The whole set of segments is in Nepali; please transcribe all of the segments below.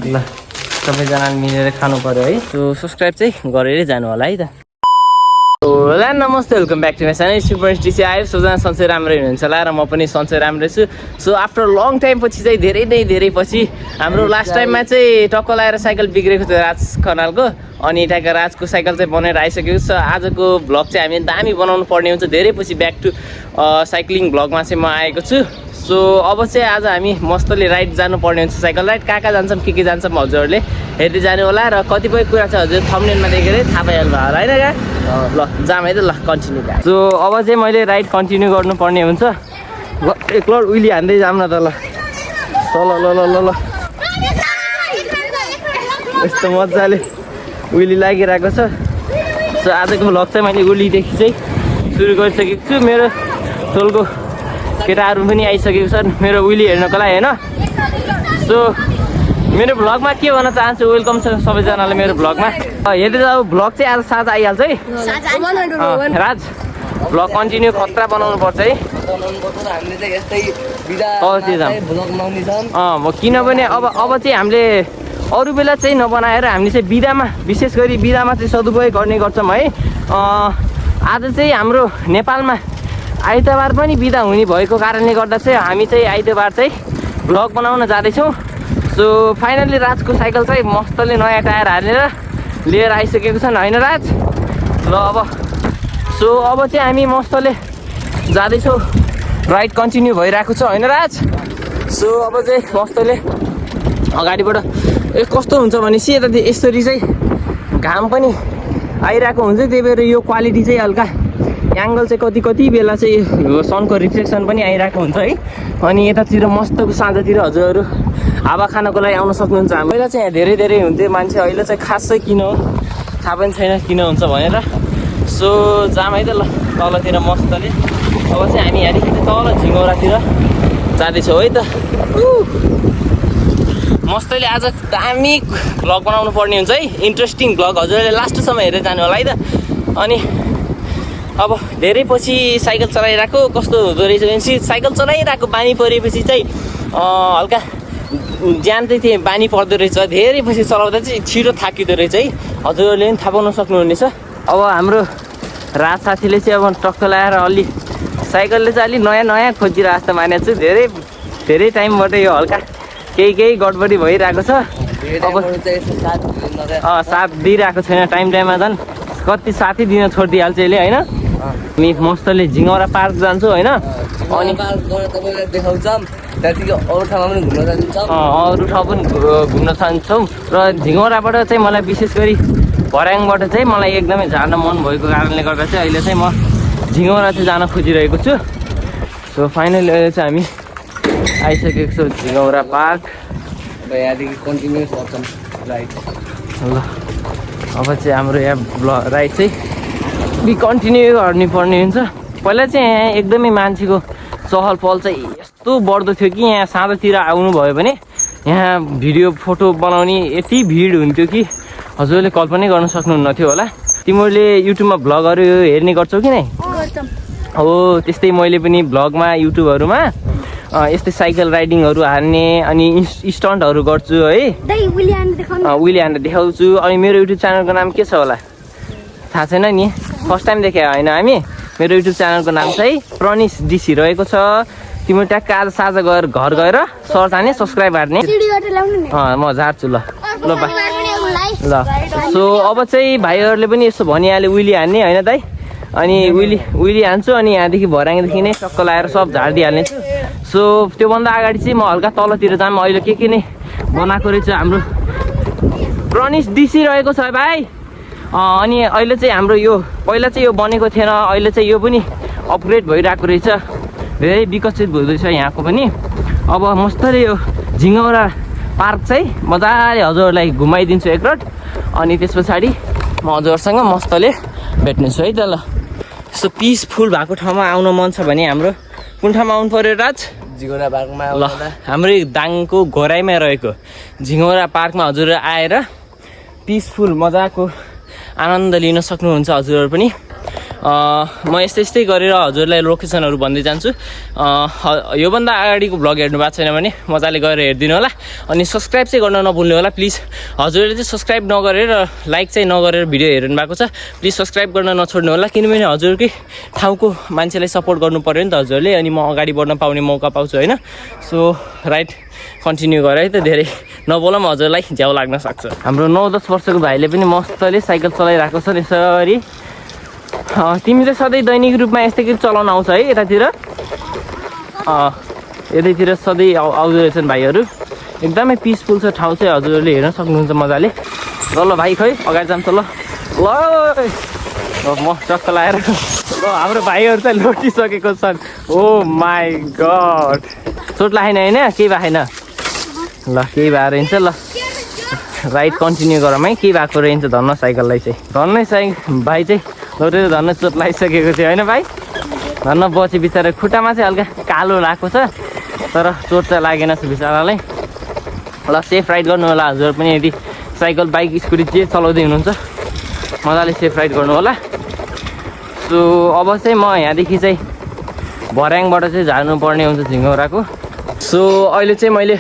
ल सबैजनाले मिलेर खानु पर्यो है। सो सब्सक्राइब चाहिँ गरेरै जानु होला है त। होला नमस्ते, welcome back to my channel सुपर टिसी आयो। सबजना सन्चै राम्रै हुनुहुन्छ होला र म पनि सन्चै राम्रै छु। सो आफ्टर लङ टाइम पछि चाहिँ धेरै पछि हाम्रो लास्ट टाइममा चाहिँ टक्क लगाएर साइकल बिग्रेको थियो राज खनालको, अनि यताको राजको साइकल चाहिँ बनाएर आइसकेको छ। आजको भ्लग चाहिँ हामी दामी बनाउनु पर्ने हुन्छ, धेरै पछि ब्याक टु साइक्लिङ भ्लगमा चाहिँ म आएको छु। सो अब चाहिँ आज हामी मस्तले राइड जानुपर्ने हुन्छ, साइकल राइड। कहाँ जान्छौँ के जान्छौँ हजुरहरूले हेर्दै जानु होला र कतिपय कुरा चाहिँ हजुर थम्बनेलमा देखेरै थाहा पाइहाल्नु होला होइन क्या। ल जाम है त, ल कन्टिन्यू। सो अब चाहिँ मैले राइड कन्टिन्यू गर्नुपर्ने हुन्छ। एकलट उइली हान्दै जाम न त ल ल यस्तो मजाले उइली लागिरहेको छ। सो आजको भ्लग चाहिँ मैले उइलीदेखि चाहिँ सुरु गरिसकेको छु। मेरो टोलको केटाहरू पनि आइसकेको छन् मेरो उइली हेर्नको लागि होइन। सो मेरो भ्लगमा के भन्न चाहन्छु, वेलकम छ सबैजनालाई मेरो भ्लगमा। हेर्दै जाऊ, भ्लग चाहिँ आज साँझ आइहाल्छ है राज। भ्लग कन्टिन्यू खतरा बनाउनु पर्छ है। किनभने अब चाहिँ हामीले अरू बेला चाहिँ नबनाएर हामीले चाहिँ बिदामा, विशेष गरी बिदामा चाहिँ सदुपयोग गर्ने गर्छौँ है। आज चाहिँ हाम्रो नेपालमा आइतबार पनि बिदा हुने भएको कारणले गर्दा चाहिँ हामी चाहिँ आइतबार चाहिँ भ्लग बनाउन जाँदैछौँ। सो फाइनल्ली राजको साइकल चाहिँ मस्तले नयाँ टायर हालेर लिएर आइसकेको छन् होइन राज। ल अब चाहिँ हामी मस्तले जाँदैछौँ, राइड कन्टिन्यू भइरहेको छ होइन राज। सो अब चाहिँ मस्तले अगाडिबाट कस्तो हुन्छ भनेपछि यता यसरी चाहिँ घाम पनि आइरहेको हुन्छ, त्यही भएर यो क्वालिटी चाहिँ हल्का एङ्गल चाहिँ कति बेला चाहिँ सनको रिफ्लेक्सन पनि आइरहेको हुन्छ है। अनि यतातिर मस्तको साँझतिर हजुरहरू हावा खानको लागि आउन सक्नुहुन्छ। पहिला चाहिँ यहाँ धेरै हुन्थ्यो मान्छे, अहिले चाहिँ खास चाहिँ किन हो थाहा पनि छैन किन हुन्छ भनेर। सो जाम है त ल तलतिर मस्तले। अब चाहिँ हामी यहाँदेखि तल झिङौरातिर जाँदैछौँ है त। मस्तले आज दामी भ्लग बनाउनु पर्ने हुन्छ है, इन्ट्रेस्टिङ भ्लग। हजुरहरूले लास्टसम्म हेरेर जानु होला है त। अनि अब धेरै पछि साइकल चलाइरहेको कस्तो हुँदो रहेछ भनेपछि, साइकल चलाइरहेको बानी परेपछि चाहिँ हल्का ज्यान चाहिँ त्यही बानी पर्दो रहेछ। धेरै पछि चलाउँदा चाहिँ छिटो थाकिँदो रहेछ है, हजुरहरूले पनि थाहा पाउन सक्नुहुनेछ। अब हाम्रो राज साथीले चाहिँ अब टक्क लगाएर अलि साइकलले चाहिँ अलिक नयाँ खोजिरहेको जस्तो मानेको छु। धेरै टाइमबाट यो हल्का केही गडबडी भइरहेको छ। अब साथ दिइरहेको छैन, टाइममा झन् कति साथी दिन छोडिदिइहाल्छ यसले होइन। हामी मस्तले झिङौरा पार्क जान्छौँ होइन, अनि देखाउँछौँ त्यहाँदेखि अरू ठाउँ पनि घुम्न जान्छौँ। र झिङौराबाट चाहिँ मलाई विशेष गरी भर्याङबाट चाहिँ मलाई एकदमै जान मन भएको कारणले गर्दा चाहिँ अहिले चाहिँ म झिङौरा चाहिँ जान खोजिरहेको छु। सो फाइनली अहिले चाहिँ हामी आइसकेको छौँ झिङौरा पार्क। यहाँदेखि कन्टिन्यू गर्छौँ राइड। ल अब चाहिँ हाम्रो यहाँ राइड चाहिँ कन्टिन्यू गर्नुपर्ने हुन्छ। पहिला चाहिँ यहाँ एकदमै मान्छेको चहल पहल चाहिँ यस्तो बढ्दो थियो कि यहाँ साँझतिर आउनुभयो भने यहाँ भिडियो फोटो बनाउने यति भिड हुन्थ्यो कि हजुरले कल्पनै गर्न सक्नुहुन्न थियो होला। तिमीहरूले युट्युबमा भ्लगहरू हेर्ने गर्छौ कि नै? हो त्यस्तै मैले पनि भ्लगमा युट्युबहरूमा यस्तै साइकल राइडिङहरू हान्ने अनि स्टन्टहरू गर्छु है, उहिले हानेर देखाउँछु। अनि मेरो युट्युब च्यानलको नाम के छ होला थाहा छैन नि, फर्स्ट टाइम देखेँ होइन हामी। मेरो युट्युब च्यानलको नाम चाहिँ प्रनिस डिसी रहेको छ। तिम्रो ट्याक्क आज साझा गएर घर गएर सर्च हाने सब्सक्राइब हार्ने। म झार्छु ल ल। सो अब चाहिँ भाइहरूले पनि यसो भनिहाल्यो उइली हान्ने होइन दाइ। अनि उइली हान्छु अनि यहाँदेखि भर्याङदेखि नै टक्क लगाएर सब झारिदिइहाल्ने छु। सो त्योभन्दा अगाडि चाहिँ म हल्का तलतिर जाम। अहिले के नै बनाएको रहेछ हाम्रो प्रनिस डिसी रहेको छ भाइ। अनि अहिले चाहिँ हाम्रो यो पहिला चाहिँ यो बनेको थिएन, अहिले चाहिँ यो पनि अपग्रेड भइरहेको रहेछ, धेरै विकसित हुँदैछ यहाँको पनि। अब मस्तले यो झिङौरा पार्क चाहिँ मजाले हजुरहरूलाई घुमाइदिन्छु एकरट। अनि त्यस पछाडि म हजुरसँग मस्तले भेट्नेछु है त ल। यस्तो पिसफुल भएको ठाउँमा आउन मन छ भने हाम्रो कुन ठाउँमा आउनु पऱ्यो राज? झिङौरा पार्कमा ल हाम्रै दाङको घोराइमा रहेको झिङौरा पार्कमा हजुर आएर पिसफुल मजाको आनन्द लिन सक्नुहुन्छ हजुरहरू पनि। म यस्तै गरेर हजुरलाई लोकेसनहरू भन्दै जान्छु। योभन्दा अगाडिको भ्लग हेर्नु भएको छैन भने मजाले गएर हेरिदिनु होला। अनि सब्सक्राइब चाहिँ गर्न नभुल्नु होला प्लिज। हजुरले चाहिँ सब्सक्राइब नगरेर लाइक चाहिँ नगरेर भिडियो हेर्नु भएको छ, प्लिज सब्सक्राइब गर्न नछोड्नु होला। किनभने हजुरकै ठाउँको मान्छेलाई सपोर्ट गर्नु पऱ्यो नि त हजुरले, अनि म अगाडि बढ्न पाउने मौका पाउँछु होइन। सो राइट कन्टिन्यू गर है त, धेरै नबोला पनि हजुरलाई झ्याउ लाग्न सक्छ। हाम्रो 9-10 वर्षको भाइले पनि मस्तले साइकल चलाइरहेको छ यसरी। तिमी चाहिँ सधैँ दैनिक रूपमा यस्तै गरी चलाउन आउँछ है यतातिर? यतैतिर सधैँ आउँदो रहेछन् भाइहरू। एकदमै पिसफुल छ ठाउँ चाहिँ, हजुरहरूले हेर्न सक्नुहुन्छ मजाले। ल भाइ खै अगाडि जान्छ ल। म चक्क लाएर ल हाम्रो भाइहरू चाहिँ लोटिसकेको छन्। ओ माई गड, चोट लागेन होइन? केही भएन ल, केही भएर हिँड्छ ल। राइड कन्टिन्यू गरौँ है, केही भएको रहन्छ धन्न साइकललाई चाहिँ। धन्नै भाइ चाहिँ लोटेर धन्न चोट लागिसकेको थियो होइन भाइ? धन्न बची बिचरा, खुट्टामा चाहिँ हल्का कालो लागेको छ तर चोट चाहिँ लागेन छ बिचरालाई। ल सेफ राइड गर्नु होला हजुर पनि, यदि साइकल बाइक स्कुटी जे चलाउँदै हुनुहुन्छ मजाले सेफ राइड गर्नु होला। सो अब चाहिँ म यहाँदेखि चाहिँ भर्याङबाट चाहिँ झार्नुपर्ने हुन्छ झिङ्गौराको। सो अहिले चाहिँ मैले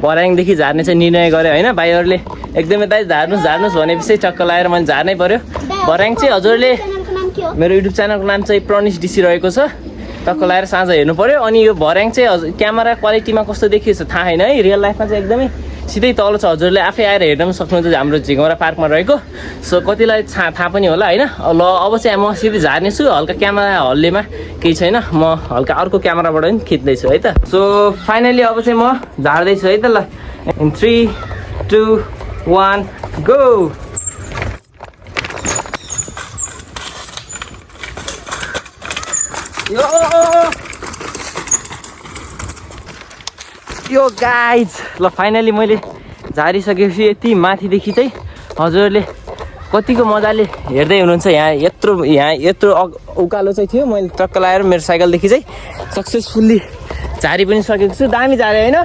भर्याङदेखि झार्ने चाहिँ निर्णय गरेँ होइन। भाइहरूले एकदमै दाइ झार्नुहोस् भनेपछि चक्क लगाएर मैले झार्नै पऱ्यो। भर्याङ चाहिँ हजुरले मेरो युट्युब च्यानलको नाम चाहिँ प्रनिस डिसी रहेको छ, टक्क लगाएर साँझ हेर्नु पऱ्यो। अनि यो भर्याङ चाहिँ हजुर क्यामेरा क्वालिटीमा कस्तो देखिएको छ थाहा छैन है, रियल लाइफमा चाहिँ एकदमै सिधै तल छ। हजुरले आफै आएर हेर्न पनि सक्नुहुन्छ हाम्रो झिङ्गौरा पार्कमा रहेको। सो कतिलाई थाहा पनि होला होइन। ल अब चाहिँ म सिधै झार्नेछु, हल्का क्यामेरा हल्लेमा केही छैन, म हल्का अर्को क्यामेराबाट पनि खिच्दैछु है त। सो फाइनली अब चाहिँ म झार्दैछु है त ल। In 3, 2, 1 go. यो गाइज ल फाइनली मैले झारिसकेपछि यति माथिदेखि चाहिँ हजुरले कतिको मजाले हेर्दै हुनुहुन्छ। यहाँ यत्रो उकालो चाहिँ थियो, मैले टक्क लगाएर मेरो साइकलदेखि चाहिँ सक्सेसफुल्ली झारी पनि सकेको छु। दामी झारे होइन?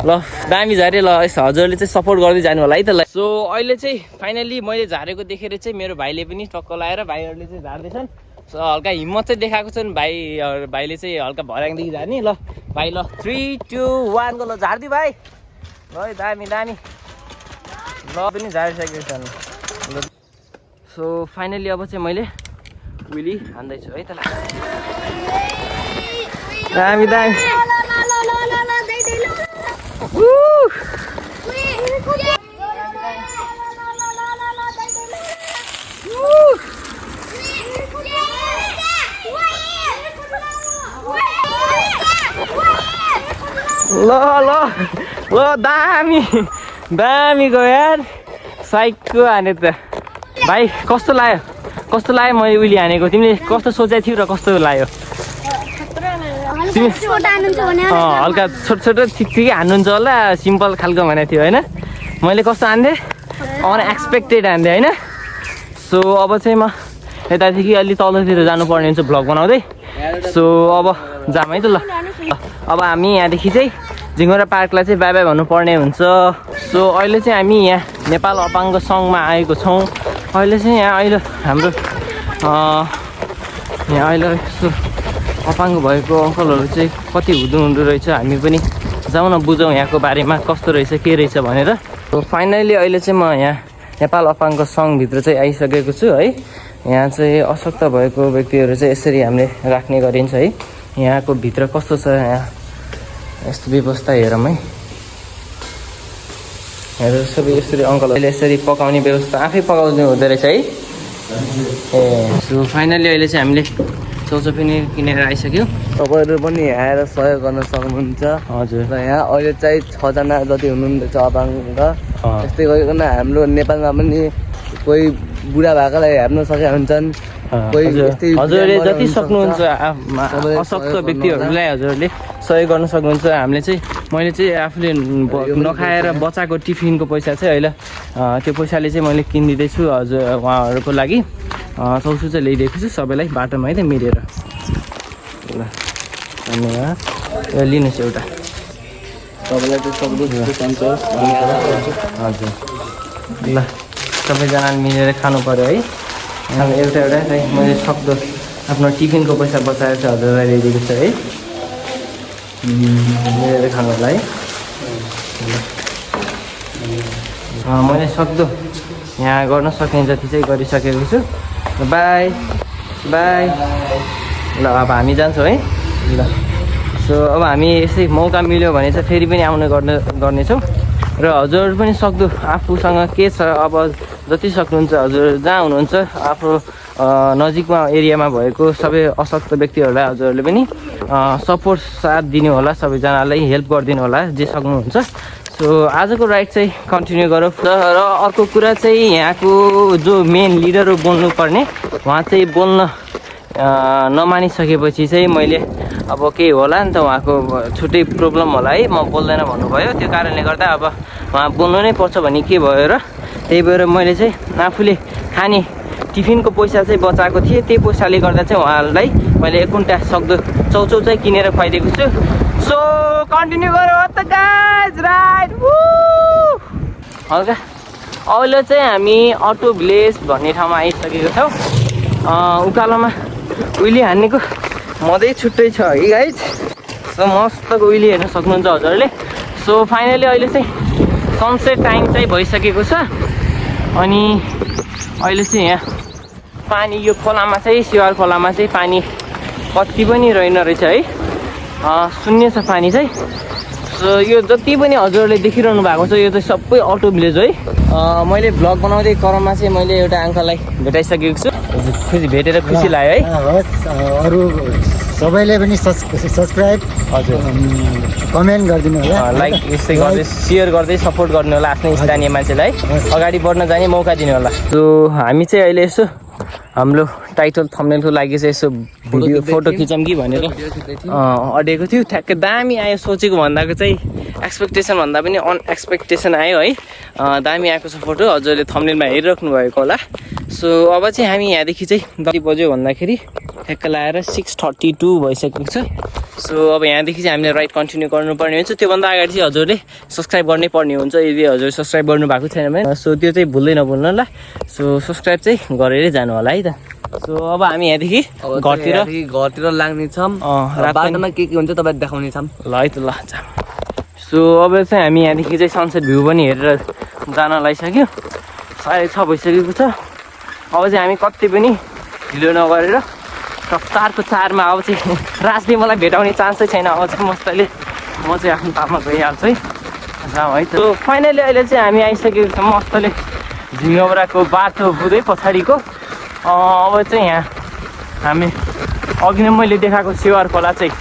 ल दामी झारे। ल हजुरले चाहिँ सपोर्ट गर्दै जानु होला है त ल। सो अहिले चाहिँ फाइनली मैले झारेको देखेर चाहिँ मेरो भाइले पनि टक्क लगाएर भाइहरूले चाहिँ झार्दैछन्। सो हल्का हिम्मत चाहिँ देखाएको छन् भाइले चाहिँ हल्का भर्याङदेखि झार्ने। ल भाइ ल 3, 2, 1 गो। ल झारिदियो भाइ, ल दामी दामी। ल पनि झारिसकेको छन्। सो फाइनली अब चाहिँ मैले विली हान्दैछु है त ल। दामी दामी। ल ल ल दामी दामी गयो यार, साइकको हाने त। भाइ कस्तो लाग्यो मैले उहिले हानेको? तिमीले कस्तो सोचेको थियौ र कस्तो लाग्यो? हल्का छोटो ठिक हान्नुहुन्छ होला, सिम्पल खालको भनेको थियो होइन? मैले कस्तो हान्थेँ? अनएक्सपेक्टेड हान्थेँ होइन? सो अब चाहिँ म यतादेखि अलि तलतिर जानुपर्ने हुन्छ भ्लग बनाउँदै। सो अब जाम है त ल। अब हामी यहाँदेखि चाहिँ झिङ्गौरा पार्कलाई चाहिँ बाई बाई भन्नुपर्ने हुन्छ। सो अहिले चाहिँ हामी यहाँ नेपाल अपाङ्ग सङ्घमा आएको छौँ। अहिले चाहिँ यहाँ हाम्रो यहाँ अहिले यस्तो अपाङ्ग भएको अङ्कलहरू चाहिँ कति हुँदो रहेछ, हामी पनि जाउँ न बुझौँ यहाँको बारेमा कस्तो रहेछ के रहेछ भनेर। सो फाइनली अहिले चाहिँ म यहाँ नेपाल अपाङ्ग सङ्घभित्र चाहिँ आइसकेको छु है। यहाँ चाहिँ अशक्त भएको व्यक्तिहरू चाहिँ यसरी हामीले राख्ने गरिन्छ है। यहाँको भित्र कस्तो छ यहाँ यस्तो व्यवस्था हेरौँ है। हेर सबै यसरी अङ्कलहरूले यसरी पकाउने व्यवस्था आफै पकाउनु हुँदो रहेछ है। ए सो फाइनली अहिले चाहिँ हामीले चौचो पनि किनेर आइसक्यौँ। तपाईँहरू पनि आएर सहयोग गर्न सक्नुहुन्छ। हजुर र यहाँ अहिले चाहिँ 6 जना जति हुनुहुन्छ अपाङ्ग। यस्तै गरिकन हाम्रो नेपालमा पनि कोही बुढा भएकोलाई हेर्न सकेका हुन्छन्, कोही हजुरले जति सक्नुहुन्छ अशक्त व्यक्तिहरूलाई हजुरले सहयोग गर्न सक्नुहुन्छ। हामीले चाहिँ मैले चाहिँ आफूले नखाएर बचाएको टिफिनको पैसा चाहिँ अहिले त्यो पैसाले चाहिँ मैले किनिदिँदैछु हजुर उहाँहरूको लागि। चौसो चाहिँ ल्याइदिएको छु सबैलाई बाटोमा है त मिलेर। ल धन्यवाद। लिनुहोस् एउटा तपाईँलाई चाहिँ हजुर। ल सबैजनाले मिलेर खानु पऱ्यो है। एउटा एउटा चाहिँ मैले सक्दो आफ्नो टिफिनको पैसा बचाएर चाहिँ हजुरलाई ल्याइदिएको छु है, मिलेर खानु होला है। मैले सक्दो यहाँ गर्न सक्ने जति चाहिँ गरिसकेको छु। By by. ल अब हामी जान्छौँ है। ल सो अब हामी यसै मौका मिल्यो भने चाहिँ फेरि पनि आउने गर्नेछौँ र हजुर पनि सक्दो आफूसँग के छ अब जति सक्नुहुन्छ हजुर जहाँ हुनुहुन्छ आफ्नो नजिकमा एरियामा भएको सबै अशक्त व्यक्तिहरूलाई हजुरहरूले पनि सपोर्ट साथ दिनु होला, सबैजनालाई हेल्प गरिदिनु होला जे सक्नुहुन्छ। सो आजको राइड चाहिँ कन्टिन्यू गरौँ। र अर्को कुरा चाहिँ यहाँको जो मेन लिडर हो बोल्नुपर्ने, उहाँ चाहिँ बोल्न नमानिसकेपछि चाहिँ मैले अब केही होला नि त, उहाँको छुट्टै प्रब्लम होला है, म बोल्दैन भन्नुभयो। त्यो कारणले गर्दा अब उहाँ बोल्नु नै पर्छ भन्ने के भयो र त्यही भएर मैले चाहिँ आफूले खाने टिफिनको पैसा चाहिँ बचाएको थिएँ, त्यही पैसाले गर्दा चाहिँ उहाँलाई मैले 1 कुन्टा सक्दो चौचौ चाहिँ किनेर खुवाइदिएको छु। सो कन्टिन्यू गरौँ त गाइज राइड। हल्का अहिले चाहिँ हामी अटो भिलेज भन्ने ठाउँमा आइसकेको छौँ। उकालोमा उहिले हान्नेको मजै छुट्टै छ है गाइज। सो मस्तको उहिले हेर्न सक्नुहुन्छ हजुरहरूले। सो फाइनली अहिले चाहिँ सनसेट टाइम चाहिँ भइसकेको छ अनि अहिले चाहिँ यहाँ पानी यो खोलामा चाहिँ सिवार खोलामा चाहिँ पानी कति पनि रहेन रहेछ है, शून्य छ पानी चाहिँ। सो यो जति पनि हजुरहरूले देखिरहनु भएको छ यो चाहिँ सबै अटो भिलेज है। मैले भ्लग बनाउँदै क्रममा चाहिँ मैले एउटा अङ्कललाई भेटाइसकेको छु, खुसी भेटेर खुसी लाग्यो है। अरू सबैले पनि सब्सक्राइब हजुर कमेन्ट गरिदिनु होला, लाइक यस्तै गर्दै सेयर गर्दै सपोर्ट गर्नु होला आफ्नै स्थानीय मान्छेलाई अगाडि बढ्न जाने मौका दिनु होला। सो हामी चाहिँ अहिले यसो हाम्रो टाइटल थम्बनेलको लागि चाहिँ यसो भिडियो फोटो खिचौँ कि भनेर अडेको थियो। ठ्याक्कै दामी आयो, सोचेको भन्दाको चाहिँ एक्सपेक्टेसन भन्दा पनि अनएक्सपेक्टेसन आयो है। दामी आएको छ फोटो, हजुरले थम्बनेलमा हेरिराख्नु भएको होला। सो अब चाहिँ हामी यहाँदेखि चाहिँ कति बज्यो भन्दाखेरि ठ्याक्क लगाएर 6:32 भइसकेको छ। सो अब यहाँदेखि चाहिँ हामीले राइड कन्टिन्यू गर्नुपर्ने हुन्छ। त्योभन्दा अगाडि चाहिँ हजुरले सब्सक्राइब गर्नै पर्ने हुन्छ यदि हजुर सब्सक्राइब गर्नु भएको छैन भने। सो त्यो चाहिँ भुल्दै नभुल्नु ल। सो सब्सक्राइब चाहिँ गरेरै जानु होला है त। सो अब हामी यहाँदेखि घरतिर लाग्नेछौँ, बाटोमा के हुन्छ तपाईँ देखाउनेछौँ ल है त ल। सो अब चाहिँ हामी यहाँदेखि चाहिँ सनसेट भ्यू पनि हेरेर जान लागिसक्यो, 6:30 भइसकेको छ। अब चाहिँ हामी कति पनि ढिलो नगरेर रफ्तारको चारमा अब चाहिँ राजले मलाई भेटाउने चान्सै छैन। अब चाहिँ म चाहिँ आफ्नो पापमा गइहाल्छु है, जाउँ है त। सो फाइनली अहिले चाहिँ हामी आइसकेको छौँ मस्तले झिङ्गौराको बाटो बुझ्दै पछाडिको। अब चाहिँ यहाँ हामी अघि नै मैले देखाएको सिवार खोला चाहिँ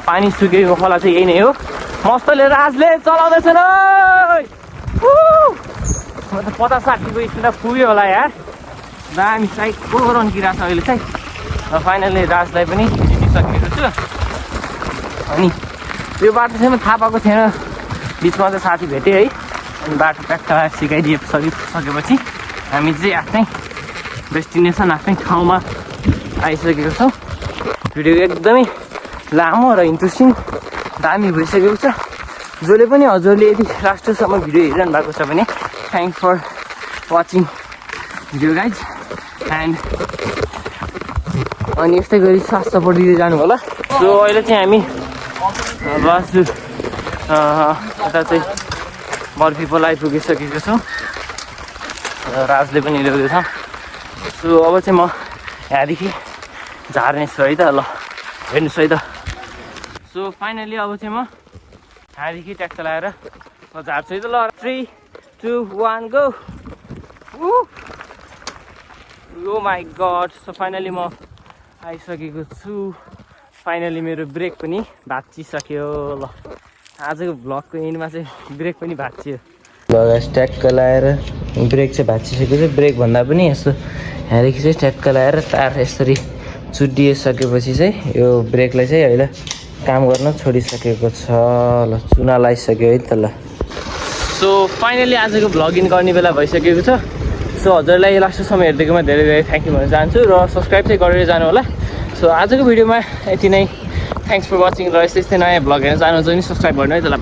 पानी सुकेको खोला चाहिँ यही नै हो। मस्तले राजले चलाउँदैछ र म त 50-60को स्पिडमा पुग्यो होला यार, दामी साइडको रन्किरहेको छ अहिले चाहिँ। फाइनली राजलाई पनि जितिसकेको छु। अनि यो बाटो चाहिँ म थाहा पाएको थिएन, बिचमा चाहिँ साथी भेटेँ है, अनि बाटो ट्याक्क सिकाइदिइसकेपछि हामी चाहिँ आफ्नै डेस्टिनेसन आफ्नै ठाउँमा आइसकेको छौँ। भिडियो एकदमै लामो र इन्ट्रेस्टिङ दामी भइसकेको छ। जसले पनि हजुरले यदि लास्टसम्म भिडियो हेरिरहनु भएको छ भने thanks for watching video guys and अनि यस्तै गरी साथ सपोर्ट दिँदै जानु होला। सो अहिले चाहिँ हामी बस यता चाहिँ बर्फिपोल आइपुगिसकेको छौँ र राजले पनि ल्याउँदैछ। सो अब चाहिँ म यहाँदेखि झार्नेछु है त, ल हेर्नुहोस् है त। सो फाइनली अब चाहिँ म यहाँदेखि ट्याक्क लगाएर म झार्छु है त। ल 3, 2, 1 go. Oh my God. So finally म आइसकेको छु। फाइनली मेरो ब्रेक पनि भाँचिसक्यो। ल आजको भ्लगको एन्डमा चाहिँ ब्रेक पनि भाँचियो। ल ट्याक्क लगाएर ब्रेक चाहिँ भाँचिसकेको छ। ब्रेक भन्दा पनि यस्तो यहाँदेखि चाहिँ ट्याक्क लगाएर तार यसरी चुडिसकेपछि चाहिँ यो ब्रेकलाई चाहिँ अहिले काम गर्न छोडिसकेको छ। ल चुना लगाइसक्यो है त। ल सो फाइनली आजको भ्लग इन गर्ने बेला भइसकेको छ। सो हजुरलाई लास्टसम्म हेरिदिएकोमा धेरै धेरै थ्याङ्क यू भन्न चाहन्छु र सब्सक्राइब चाहिँ गरेर जानु होला। सो आजको भिडियोमा यति नै। थ्याङ्क्स फर वाचिङ र यस्तै नयाँ भ्लग हेर्न चाहनुहुन्छ भने सब्सक्राइब गर्नु है त। ल